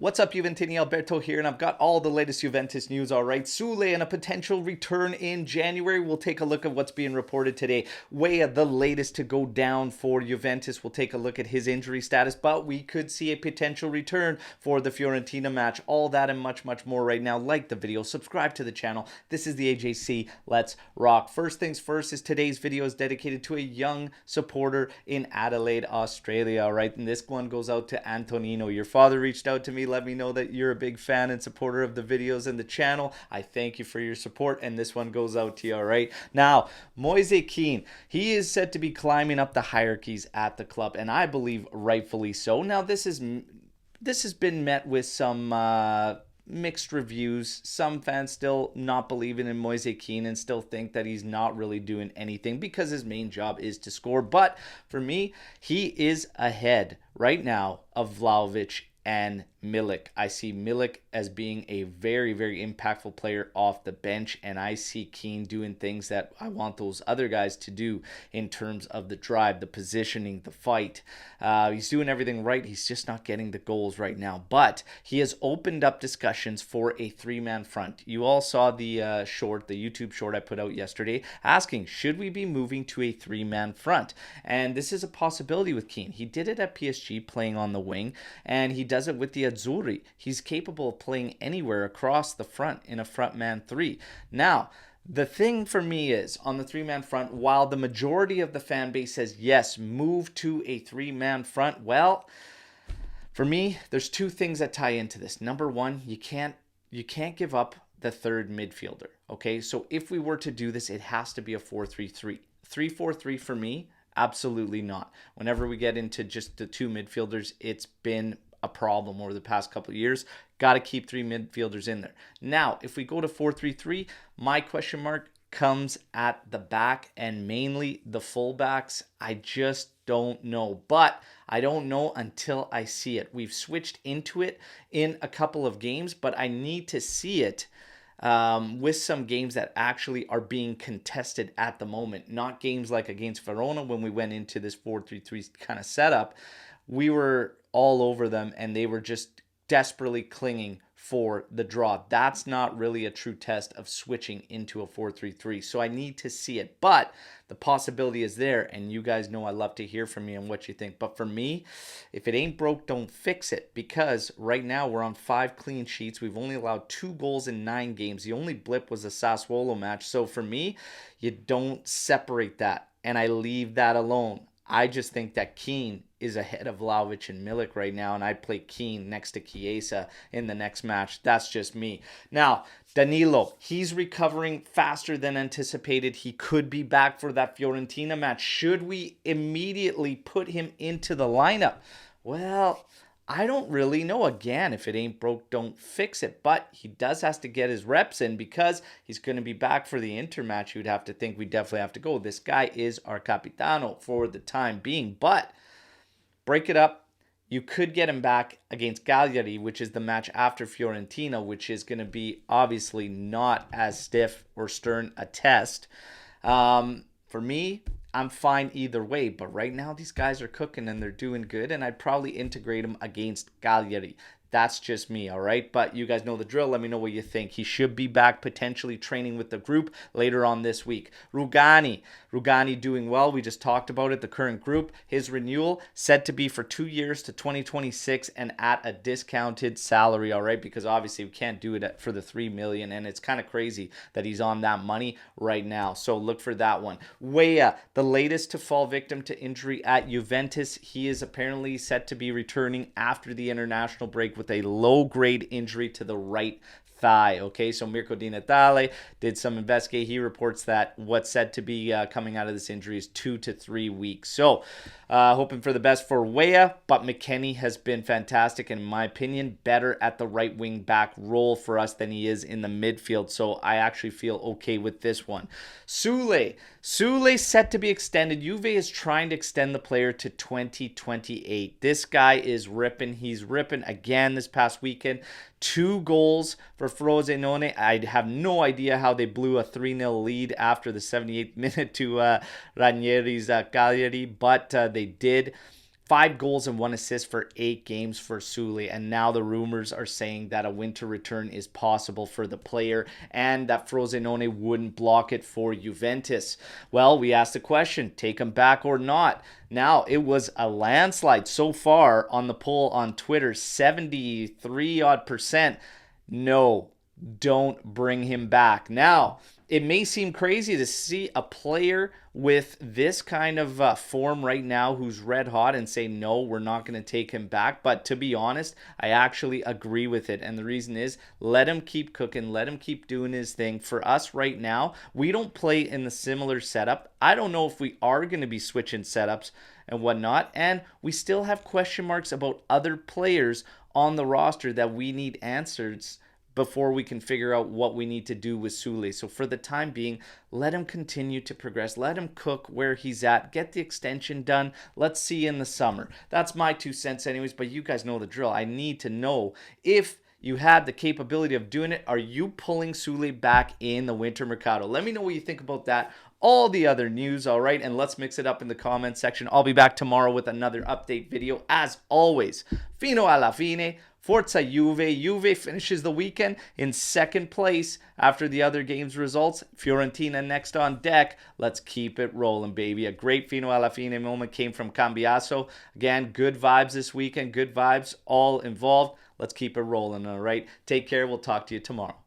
What's up, Juventini? Alberto here, and I've got all the latest Juventus news, all right? Soule and a potential return in January. We'll take a look at what's being reported today. Weah, the latest to go down for Juventus. We'll take a look at his injury status, but we could see a potential return for the Fiorentina match. All that and much, much more right now. Like the video, subscribe to the channel. This is the AJC. Let's rock. First things first is today's video is dedicated to a young supporter in Adelaide, Australia, all right? And this one goes out to Antonino. Your father reached out to me, let me know that you're a big fan and supporter of the videos and the channel. I thank you for your support, and this one goes out to you, all right? Now, Moise Kean, he is said to be climbing up the hierarchies at the club, and I believe rightfully so. Now, this has been met with some mixed reviews. Some fans still not believing in Moise Kean and still think that he's not really doing anything because his main job is to score. But for me, he is ahead right now of Vlahovic and Milik. I see Milik as being a very, very impactful player off the bench, and I see Kean doing things that I want those other guys to do in terms of the drive, the positioning, the fight. He's doing everything right. He's just not getting the goals right now, but he has opened up discussions for a three-man front. You all saw the YouTube short I put out yesterday asking, should we be moving to a three-man front? And this is a possibility with Kean. He did it at PSG playing on the wing, and he does it with the Azzurri. He's capable of playing anywhere across the front in a front man three. Now, the thing for me is, on the three-man front, while the majority of the fan base says, yes, move to a three-man front, well, for me, there's two things that tie into this. Number one, you can't give up the third midfielder, okay? So if we were to do this, it has to be a 4-3-3. 3-4-3 for me, absolutely not. Whenever we get into just the two midfielders, it's been a problem over the past couple of years. Got to keep three midfielders in there. Now, if we go to 4-3-3, my question mark comes at the back and mainly the fullbacks. I just don't know, but I don't know until I see it. We've switched into it in a couple of games, but I need to see it with some games that actually are being contested at the moment. Not games like against Verona when we went into this 4-3-3 kind of setup. We were all over them, and they were just desperately clinging for the draw. That's not really a true test of switching into a 4-3-3. So I need to see it. But the possibility is there, and you guys know I love to hear from you and what you think. But for me, if it ain't broke, don't fix it. Because right now we're on 5 clean sheets. We've only allowed 2 goals in 9 games. The only blip was a Sassuolo match. So for me, you don't separate that, and I leave that alone. I just think that Kean is ahead of Vlahovic and Milik right now, and I'd play Kean next to Chiesa in the next match. That's just me. Now, Danilo, he's recovering faster than anticipated. He could be back for that Fiorentina match. Should we immediately put him into the lineup? Well, I don't really know. Again, if it ain't broke, don't fix it. But he does have to get his reps in because he's going to be back for the Inter match. You'd have to think we definitely have to go. This guy is our capitano for the time being. But break it up. You could get him back against Cagliari, which is the match after Fiorentina, which is going to be obviously not as stiff or stern a test. For me, I'm fine either way, but right now these guys are cooking and they're doing good, and I'd probably integrate them against Cagliari. That's just me, all right? But you guys know the drill. Let me know what you think. He should be back potentially training with the group later on this week. Rugani doing well. We just talked about it, the current group. His renewal set to be for 2 years to 2026 and at a discounted salary, all right? Because obviously we can't do it for the $3 million, and it's kind of crazy that he's on that money right now. So look for that one. Weah, the latest to fall victim to injury at Juventus. He is apparently set to be returning after the international break with a low-grade injury to the right thigh. Okay, so Mirko Di Natale did some investigating. He reports that what's said to be coming out of this injury is 2 to 3 weeks. So hoping for the best for Weah, but McKennie has been fantastic, and in my opinion, better at the right wing back role for us than he is in the midfield. So I actually feel okay with this one. Soule set to be extended. Juve is trying to extend the player to 2028. This guy is ripping. He's ripping again this past weekend. 2 goals for Frosinone. I have no idea how they blew a 3-0 lead after the 78th minute to Ranieri's Cagliari, but they did. 5 goals and 1 assist for 8 games for Soule, and now the rumors are saying that a winter return is possible for the player and that Frosinone wouldn't block it for Juventus. Well, we asked the question, take him back or not? Now, it was a landslide so far on the poll on Twitter, 73 odd percent. No, don't bring him back. Now, it may seem crazy to see a player with this kind of form right now who's red hot and say, no, we're not going to take him back. But to be honest, I actually agree with it. And the reason is, let him keep cooking. Let him keep doing his thing. For us right now, we don't play in the similar setup. I don't know if we are going to be switching setups and whatnot. And we still have question marks about other players on the roster that we need answers before we can figure out what we need to do with Soule. So for the time being, let him continue to progress. Let him cook where he's at. Get the extension done. Let's see in the summer. That's my 2 cents anyways, but you guys know the drill. I need to know if you had the capability of doing it. Are you pulling Soule back in the winter mercado? Let me know what you think about that. All the other news, all right? And let's mix it up in the comment section. I'll be back tomorrow with another update video. As always, fino alla fine. Forza Juve. Juve finishes the weekend in 2nd place after the other games' results. Fiorentina next on deck. Let's keep it rolling, baby. A great fino alla fine moment came from Cambiaso. Again, good vibes this weekend. Good vibes all involved. Let's keep it rolling, all right? Take care. We'll talk to you tomorrow.